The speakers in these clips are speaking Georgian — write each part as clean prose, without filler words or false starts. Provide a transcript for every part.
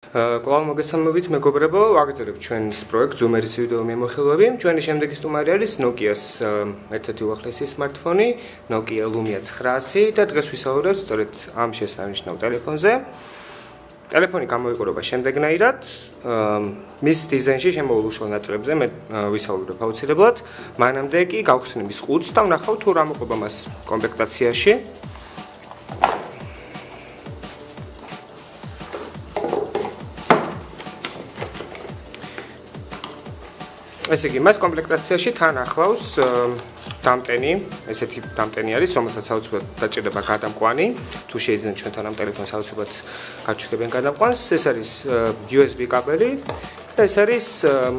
კვლავ მოგესალმებით მეგობრებო, ვაგრძელებთ ჩვენს პროექტ Zoom-ერის ვიდეო მიმოხილვები. ჩვენი შემდეგი სტუმარი არის Nokia-ს ერთ-ერთი უახლესი smartphone, Nokia Lumia 900 და დღეს ვისაუბრებთ სწორედ ამ შესანიშნავ ტელეფონზე. ტელეფონი გამოიყურება შემდეგნაირად, მის დიზაინში შემოვლულ უშუალო ნაწილებზე მე ვისაუბრებ აუცილებლად, მანამდე კი გავხსნები ყუთს და ვნახავ თუ რა მოყვება მას კომპლექტაციაში. ესე იგი, მას კომპლექტაციაში თან ახლავს დამტენი, ესეთი დამტენი არის, რომელსაც აუცილებლად დაჭირდება გადამყვანი, თუ შეიძლება ჩვენთან ამ ტელეფონს აუცილებლად გაჩვენებენ გადამყვანს. ეს არის USB კაბელი და ეს არის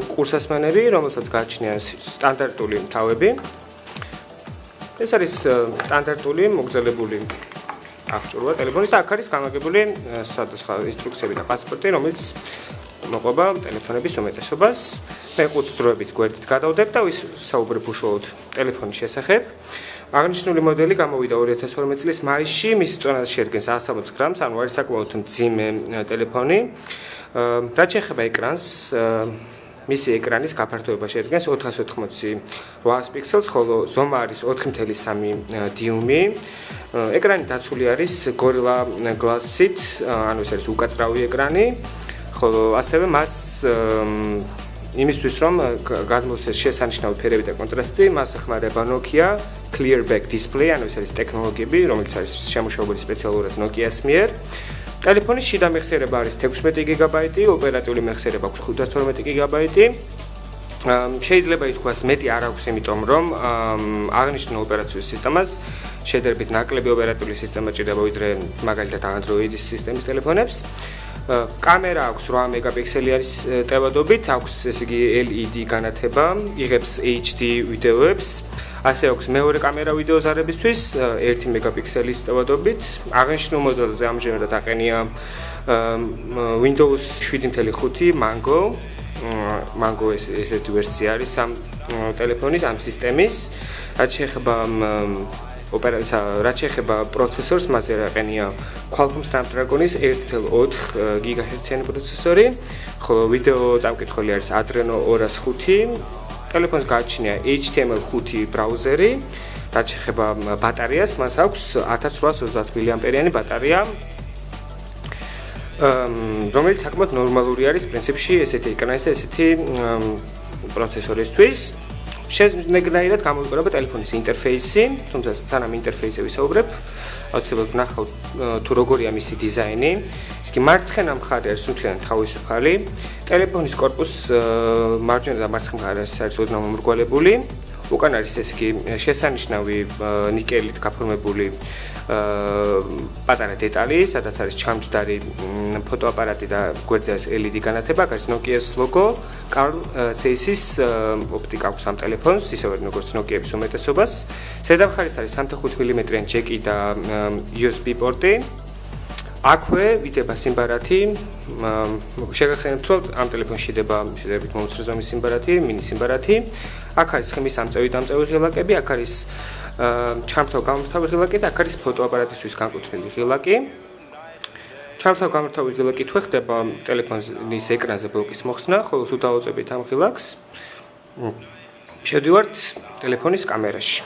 ყურსასმენები, რომელსაც გააჩნია სტანდარტული თავები. ეს არის სტანდარტული მოგზაურებული აღჭურვა ტელეფონის და აქ არის განლაგებული სხვადასხვა ინსტრუქციები და პასპორტი, რომელიც მოყვება ტელეფონების უმეტესობას. მე ყუთს დროებით გვერდით გადავდებ და ვისაუბრებ უშუალოდ ტელეფონის შესახებ. აღნიშნული მოდელი გამოვიდა 2012 წლის მაისში, მისი წონა შეადგენს 160 გრამს, ანუ არის საკმაოდ მძიმე ტელეფონი. რაც შეეხება ეკრანს, მისი ეკრანის გაფართოება შეადგენს 488 პიქსელს, ხოლო ზომა არის 4.3 დიუმი. ეკრანი დაცული არის Gorilla Glass-ით, ანუ ეს არის უკაცრავი ეკრანი. ხოლო ასევე მას იმისთვის რომ გადმოსცეს შესანიშნავი ფერები და კონტრასტი, მას ეხმარება Nokia Clearback Display, ანუ ეს არის ტექნოლოგიები, რომელიც არის შემუშავებული სპეციალურად Nokia-ს მიერ. ტელეფონის შიდა მეხსიერება არის 16 გიგაბაიტი, ოპერატიული მეხსიერება აქვს 512 გიგაბაიტი. შეიძლება ითქვას მეტი არ აქვს, იმიტომ რომ აღნიშნულ ოპერაციული სისტემას შედარებით ნაკლები ოპერატიული სისტემა ჭირდება ვიდრე მაგალითად Android-ის სისტემის ტელეფონებს. კამერა აქვს 8 მეგაპიქსელი არის ტევადობით, აქვს ესე იგი LED განათება, იღებს HD ვიდეოებს, ასე აქვს მეორე კამერა ვიდეო ზარებისთვის 1 მეგაპიქსელის ტევადობით. აღნიშნულ მოდელზე ამჟამად აყენია Windows 7.5 Mango ესეთი ვერსია არის ამ ტელეფონის, ამ სისტემის. რაც შეეხება პროცესორს, მასზე აყენია Qualcomm Snapdragon-ის 1.4 GHz-იანი პროცესორი, ხოლო ვიდეო წამკითხველი არის Adreno 205. ტელეფონს გააჩნია HTML5 ბრაუზერი. რაც შეეხება ბატარეას, მას აქვს 1830 მAh-იანი ბატარეა, რომელიც საკმაოდ ნორმალური არის პრინციპში ესეთი ეკრანის და ესეთი პროცესორისთვის. შემდეგნაირად გამოიყურება ტელეფონის ინტერფეისი, თუმცა სანამ ინტერფეისზე ვისაუბრებ, აუცილებლად ვნახავთ თუ როგორია მისი დიზაინი. ის კი მარცხენა მხარე არის სუნთლიანი თავისუფალი. ტელეფონის კორპუსს მარჯვენა და მარცხენა მხარე არის ოდნავ მომრგვალებული. უკან არის ეს კი შესანიშნავი ნიკელით გაფორმებული პატარა დეტალი, სადაც არის ჩამჯდარი ფოტოაპარატი და გვერდზე არის LED განათება, აქ არის Nokia-ს ლოგო, Carl Zeiss-ის ოპტიკა აქვს ამ ტელეფონს, ისევე როგორც Nokia-ების უმეტესობას. ზედა მხარეს არის 3.5 მმ-იანი ჯეკი და USB პორტი. აქვე ვიდება სიმბარათი. შეგახსენებთ, რომ ამ ტელეფონში იდება შედარებით მომცრო ზომის სიმბარათი, მინი სიმბარათი. აქ არის ხმის ამწევი ღილაკები, აქ არის ჩამრთავ-გამრთავი ღილაკი და აქ არის ფოტოაპარატისთვის განკუთვნილი ღილაკი. ჩამრთავ-გამრთავი ღილაკი თუ ხდება ტელეფონის ეკრანზე ბლოკის მოხსნა, ხოლო თუ დავუწევთ ამ ღილაკს, შევდივართ ტელეფონის კამერაში.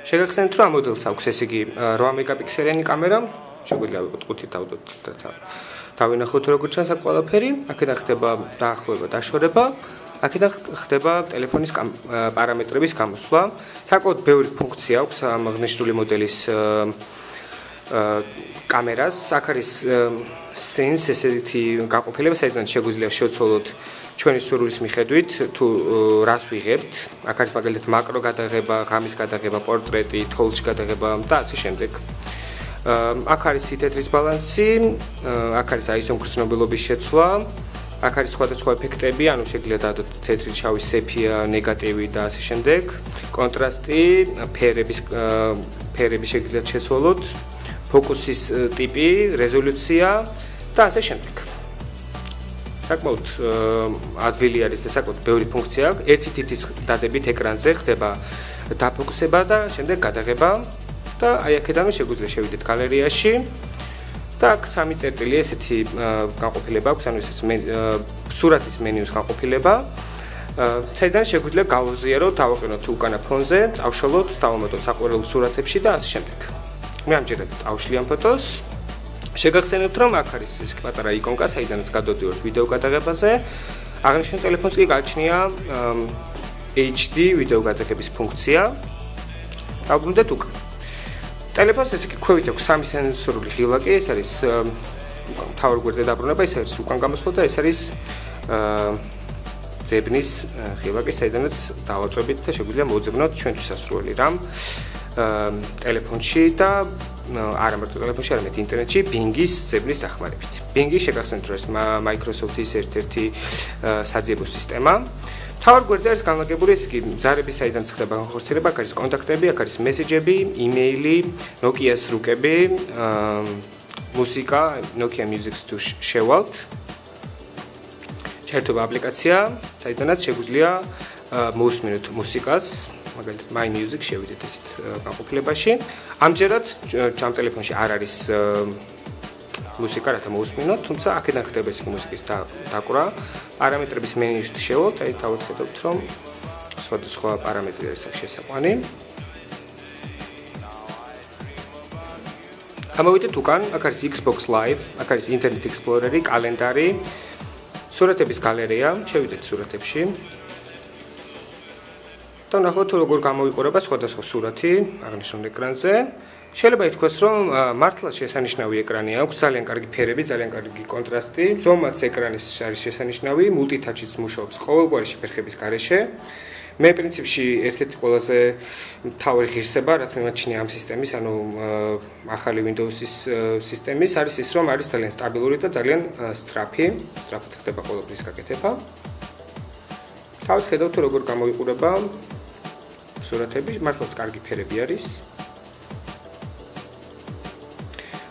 შეგახსენებთ, რომ ამ მოდელს აქვს ესე იგი 8 მეგაპიქსელიანი კამერა, შეგვიძლია ვიყოთ ყუთით დავდოთ და დავინახოთ როგორ ჩანს აქ ყველაფერი. აქედან ხდება დაახლოება, დაშორება. აქედან ხდება ტელეფონის პარამეტრების გამოსვლა. საკმაოდ ბევრი ფუნქცია აქვს ამ აღნიშნული მოდელის კამერას. აქ არის Sense ესეთი გაყოფილება, საიდანაც შეგვიძლია შევცვალოთ ჩვენი სურვილის მიხედვით თუ რას ვიღებთ. აქ არის მაგალითად მაკრო გადაღება, ღამის გადაღება, პორტრეტი, თოლში გადაღება და ასე შემდეგ. აქ არის სითეთრის ბალანსი, აქ არის ISO მგრძნობელობის შეცვლა. აქ არის სხვადასხვა ეფექტები, ანუ შეგვიძლია დადოთ თეთრი, შავი, სეფია, ნეგატივი და ასე შემდეგ. კონტრასტი, ფერები შეგვიძლია შეცვალოთ, ფოკუსის ტიპი, რეზოლუცია და ასე შემდეგ. საკმაოდ ადვილი არის და საკმაოდ ბევრი ფუნქცია აქვს. ერთი თითის დადებით ეკრანზე ხდება დაფოქუსება და შემდეგ გადაღება და აი აქედანვე შეგვიძლია შევიდეთ გალერეაში. და აქ სამი წერტილი ესეთი განყოფილება აქვს, ანუ ეს სურათის მენიუს განყოფილება. საიდან შეგვიძლია გავაზიაროთ, დავაყენოთ უკანა ფონზე, წავშალოთ, დავამატოთ საყვარელ სურათებში და ასე შემდეგ. მე ამჯერად წავშლი ამ ფოტოს. შეგახსენებთ, რომ აქ არის ეს პატარა იკონკა, საიდანაც გადავდივართ ვიდეო გადაღებაზე. აღნიშნულ ტელეფონს კი გააჩნია HD ვიდეო გადაღების ფუნქცია. დავბრუნდეთ უკან. ტელეფონს ესე იგი ქვევით აქვს სამი სენსორული ღილაკი, ეს არის მთავარ გვერდზე დაბრუნება, ეს არის უკან გამოსვლა და ეს არის ძებნის ღილაკი, საიდანაც დავაწვევით და შეგვიძლია მოვძებნოთ ჩვენთვის სასურველი რამ ტელეფონში და არა მარტო ტელეფონში, არამედ ინტერნეტში Bing-ის ძებნის დახმარებით. Bing-ი შეგახსენებთ, რომ ეს Microsoft-ის ერთ-ერთი საძიებო სისტემა. თავარ გვერდზე არის განლაგებული ესე იგი ზარები, საიდან ხდება განხორციელება, აქ არის კონტაქტები, აქ არის მესეჯები, იმეილი, Nokia-ს რუკები, მუსიკა, Nokia Music-ს თუ შევალთ. ჩაერთობა აპლიკაცია, საიდანაც შეგვიძლია მოусმინოთ მუსიკას, მაგალითად My Music შევიდეთ ესეთ განყოფილებაში. ამჯერად ამ ტელეფონში არ არის მუსიკა, რათა მოусმინოთ, თუმცა აქედან ხდება ეს მუსიკის დაკვრა. პარამეტრების მენიუში შევალთ, აი თავად ხედავთ, რომ სხვადასხვა პარამეტრი არის აქ შესაყვანი. გამოვიდეთ უკან, აქ არის Xbox Live, აქ არის Internet Explorer-ი, კალენდარი, სურათების გალერეა, შევიდეთ სურათებში. და ნახოთ, როგორ გამოიყურება სხვადასხვა სურათი აღნიშნულ ეკრანზე. შეიძლება ითქვას, რომ მართლაც შესანიშნავი ეკრანი აქვს, ძალიან კარგი ფერები, ძალიან კარგი კონტრასტი, ზომაც ეკრანის არის შესანიშნავი, multi-touch-იც მუშაობს ყოველგვარი შეფერხების გარეშე. მე პრინციპში ერთ-ერთი ყველაზე მთავარი ღირსება, რაც მიმაჩნია ამ სისტემის, ანუ ახალი Windows-ის სისტემის, არის ის, რომ არის ძალიან სტაბილური და ძალიან სწრაფი, სწრაფად ხდება ყოველთვის გაკეთება. თავად ხედავთ, როგორ გამოიყურება სურათები, მართლაც კარგი ფერები არის.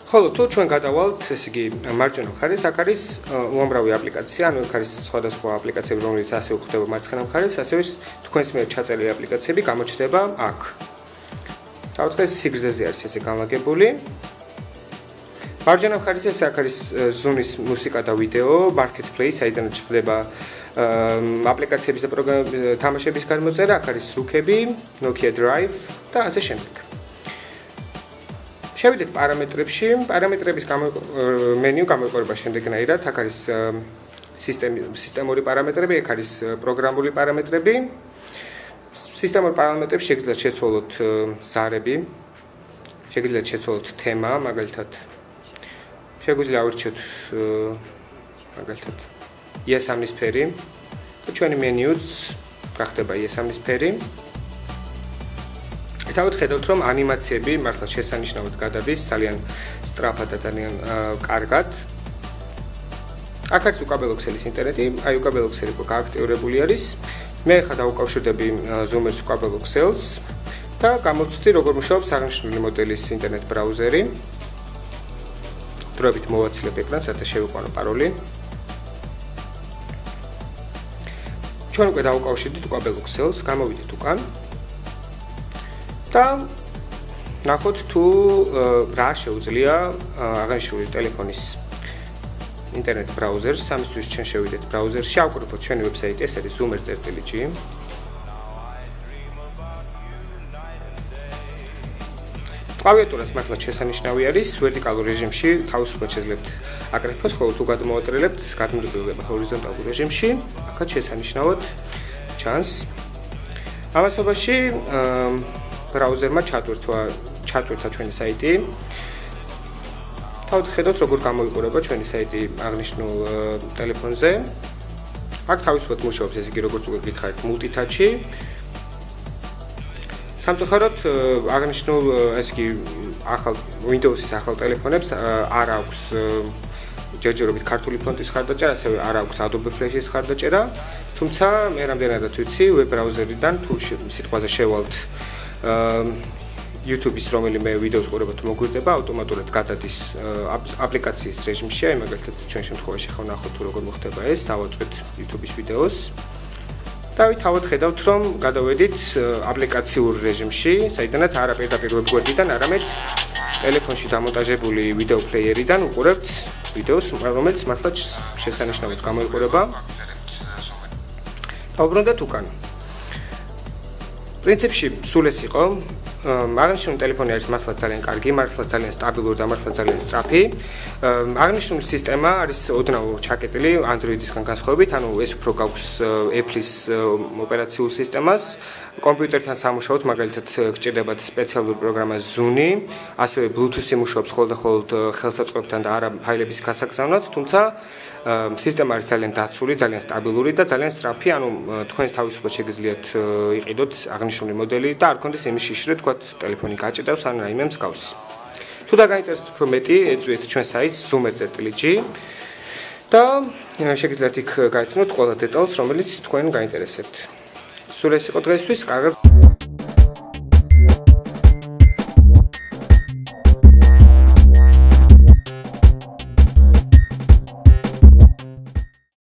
ხოლო თუ ჩვენ გადავალთ, ესე იგი, მარჯვენა მხარეს, აქ არის უამრავი აპლიკაცია, ანუ აქ არის სხვადასხვა აპლიკაციები, რომელიც ასევე გვხვდება მარცხენა მხარეს, ასევე თქვენს მიერ ჩაწერილი აპლიკაციები გამოჩნდება აქ. თავად ხედავთ, სიგრძეზე არის ესე განლაგებული. მარჯვენა მხარეს ეს აქ არის Zoom-ის მუსიკა და ვიდეო, Marketplace, საიდანაც ხდება აპლიკაციების და თამაშების გამოწერა, აქ არის რუკები, Nokia Drive და ასე შემდეგ. შევიდეთ პარამეტრებში, პარამეტრების მენიუ გამოიყურება შემდეგნაირად, აქ არის სისტემური პარამეტრები, აქ არის პროგრამული პარამეტრები. სისტემურ პარამეტრებში შეგიძლიათ შეცვალოთ ზარები, შეგიძლიათ შეცვალოთ თემა, მაგალითად შეგვიძლია ავირჩიოთ მაგალითად იასამნის ფერი და ჩვენი მენიუც გახდება იასამნის ფერი. თავად ხედავთ, რომ ანიმაციები მართლა შესანიშნავად გადადის, ძალიან სწრაფად და ძალიან კარგად. აქ არის უკაბელო ქსელის ინტერნეტი, აი უკაბელო ქსელი გააქტიურებული არის. მე ხა დავუკავშირდები Zoom-ის უკაბელო ქსელს და გამოვცდი, როგორ მუშაობს აღნიშნული მოდელის ინტერნეტ ბრაუზერი. დროებით მოვაცილებ ეკრანს, რათა შევიყვანო პაროლი. ჩვენ უკვე დავუკავშირდით უკაბელო ქსელს, გამოვიდეთ უკან. და ნახოთ თუ რა შეუძლია აღნიშნული ტელეფონის ინტერნეტ ბრაუზერს, ამისთვის ჩვენ შევიდეთ ბრაუზერში, ავკრიფოთ ჩვენი ვებსაიტი, ეს არის zoomer.g. კლავიატურას მართლაც შესანიშნავი არის, ვერტიკალურ რეჟიმში თავისუფლად შეძლებთ აკრიფოს, ხოლო თუ გადმოატრიალებთ, გადმოგვიძებდება ჰორიზონტალურ რეჟიმში, აქაც შესანიშნავად ჩანს. ამასობაში ბრაუზერმა ჩატვირთა ჩვენი საიტი. თავად ხედავთ, როგორ გამოიყურება ჩვენი საიტი აღნიშნულ ტელეფონზე. აქ თავისუფლად მუშაობს, ესე იგი, როგორც უკვე გითხარით, multi-touch-ი. სამწუხაროდ, აღნიშნულ, ესე იგი, ახალ Windows-ის ახალ ტელეფონებს არ აქვს ჯერჯერობით ქართული ფონტის ხარდაჭერა, ასევე არ აქვს Adobe Flash-ის ხარდაჭერა. თუმცა, მე რამდენადაც ვიცი, web browser-დან თუ სიტყვაზე შევალთ YouTube-ის რომელიმე ვიდეოს ყურება თუ მოგვირდება, ავტომატურად გადადის აპლიკაციის რეჟიმში, აი მაგალითად ჩვენ შემთხვევაში ხავ ნახოთ თუ როგორ მოხდება ეს, დავაწვეთ YouTube-ის ვიდეოს. და თავად ხედავთ, რომ გადავედით აპლიკაციურ რეჟიმში, საიდანაც არა პირდაპირ ვებ გვერდიდან, არამედ ტელეფონში დამონტაჟებული ვიდეო პლეიერიდან უყურებთ ვიდეოს, რომელიც მართლაც შესანიშნავად გამოიყურება. დავბრუნდეთ უკან. პრინციპში სულ ეს იყო. აღნიშნული ტელეფონი არის მართლა ძალიან კარგი, მართლა ძალიან სტაბილური და მართლა ძალიან სწრაფი. აღნიშნული სისტემა არის ოდნავ ჩაკეტილი Android-ისგან განსხვავებით, ანუ ეს უფრო გაქვს Apple-ის ოპერაციულ სისტემას. კომპიუტერთან სამუშაოდ მაგალითად გჭირდებათ სპეციალური პროგრამა Zuni, ასევე Bluetooth-ი მუშაობს ხოლმე ხელსაწყოებთან და არა ფაილების გასაგზავნად, თუმცა სისტემა არის ძალიან დაცული, ძალიან სტაბილური და ძალიან სწრაფი, ანუ თქვენ თავისუფლად შეგიძლიათ იყიდოთ აღნიშნული მოდელი და არ გქონდეს იმის შიშრე, თქვათ ტელეფონი გაჭედავს ან რაიმე მსგავსი. თუ დაგაინტერესებთ უფრო მეტი, ეწვიეთ ჩვენ საიტს zoomer.gr და შეგიძლიათ იქ გაიცნოთ ყველა დეტალს, რომელიც თქვენ გაინტერესებთ. სულ ეს იყო დღესთვის, კარგად